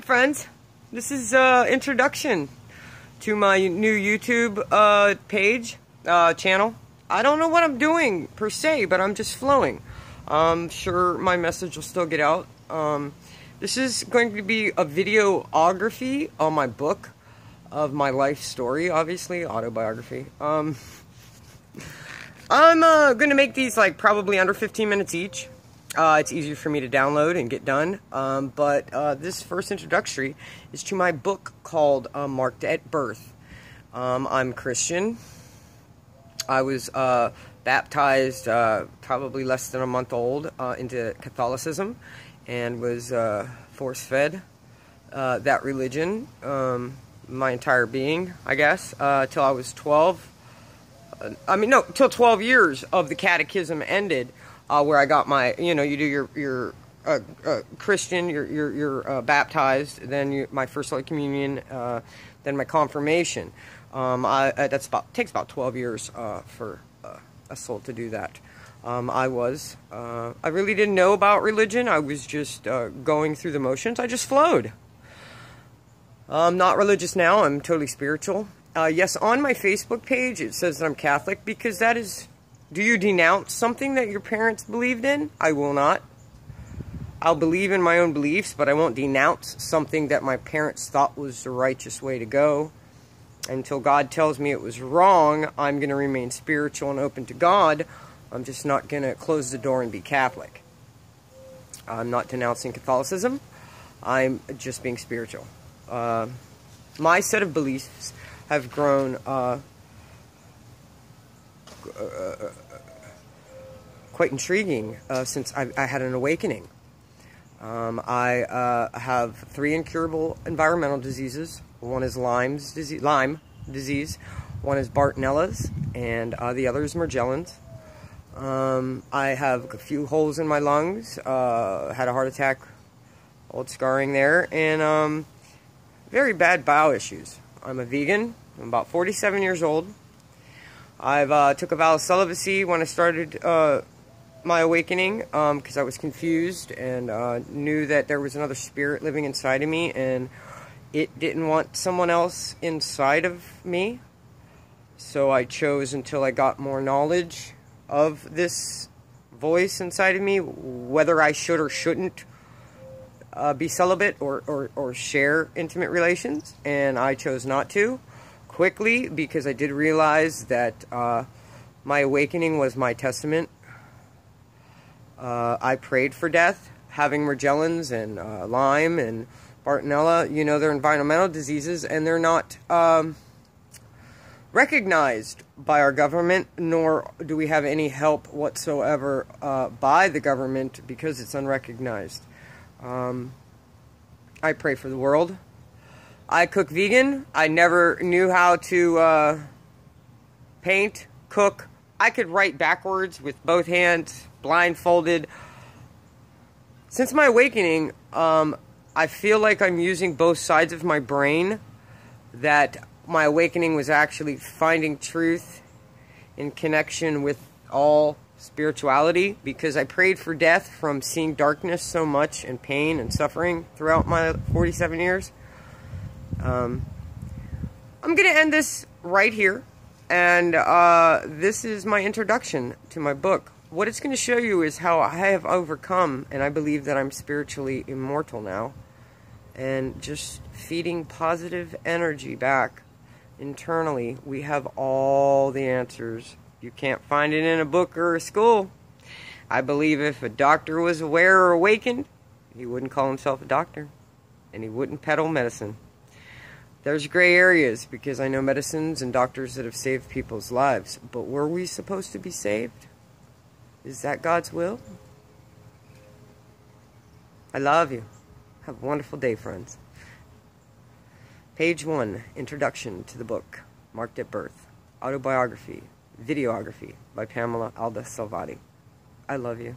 Alright friends, this is introduction to my new YouTube page, channel. I don't know what I'm doing per se, but I'm just flowing. I'm sure my message will still get out. This is going to be a videography on my book of my life story, obviously, autobiography. I'm going to make these like probably under 15 minutes each. It's easier for me to download and get done. But this first introductory is to my book called MaRkED at Birth. I'm Christian. I was baptized probably less than a month old into Catholicism and was force-fed that religion my entire being, I guess, till I was 12. Till 12 years of the catechism ended. Where I got my, you do your Christian, you're baptized, then my first Holy Communion, then my confirmation. Takes about 12 years for a soul to do that. I really didn't know about religion. I was just going through the motions. I just flowed. I'm not religious now. I'm totally spiritual. Yes, on my Facebook page it says that I'm Catholic because that is. Do you denounce something that your parents believed in? I will not. I'll believe in my own beliefs, but I won't denounce something that my parents thought was the righteous way to go. Until God tells me it was wrong, I'm going to remain spiritual and open to God. I'm just not going to close the door and be Catholic. I'm not denouncing Catholicism. I'm just being spiritual. My set of beliefs have grown quite intriguing since I had an awakening. I have 3 incurable environmental diseases. One is Lyme disease, one is Bartonella's, and the other is Magellan's. I have a few holes in my lungs, had a heart attack, old scarring there, and very bad bowel issues. I'm a vegan. I'm about 47 years old. I've took a vow of celibacy when I started my awakening because I was confused and knew that there was another spirit living inside of me and it didn't want someone else inside of me. So I chose until I got more knowledge of this voice inside of me, whether I should or shouldn't be celibate or share intimate relations, and I chose not to. Quickly, because I did realize that my awakening was my testament. I prayed for death, having Magellan's and Lyme and Bartonella. They're environmental diseases, and they're not recognized by our government, nor do we have any help whatsoever by the government because it's unrecognized. I pray for the world. I cook vegan. I never knew how to paint, cook. I could write backwards with both hands, blindfolded. Since my awakening, I feel like I'm using both sides of my brain, that my awakening was actually finding truth in connection with all spirituality, because I prayed for death from seeing darkness so much and pain and suffering throughout my 47 years. I'm going to end this right here, and this is my introduction to my book. What it's going to show you is how I have overcome, and I believe that I'm spiritually immortal now, and just feeding positive energy back internally. We have all the answers. You can't find it in a book or a school. I believe if a doctor was aware or awakened, he wouldn't call himself a doctor, and he wouldn't peddle medicine. There's gray areas because I know medicines and doctors that have saved people's lives. But were we supposed to be saved? Is that God's will? I love you. Have a wonderful day, friends. Page 1, Introduction to the book, MaRkED at Birth, Autobiography, Videography by Pamela Alda Salvati. I love you.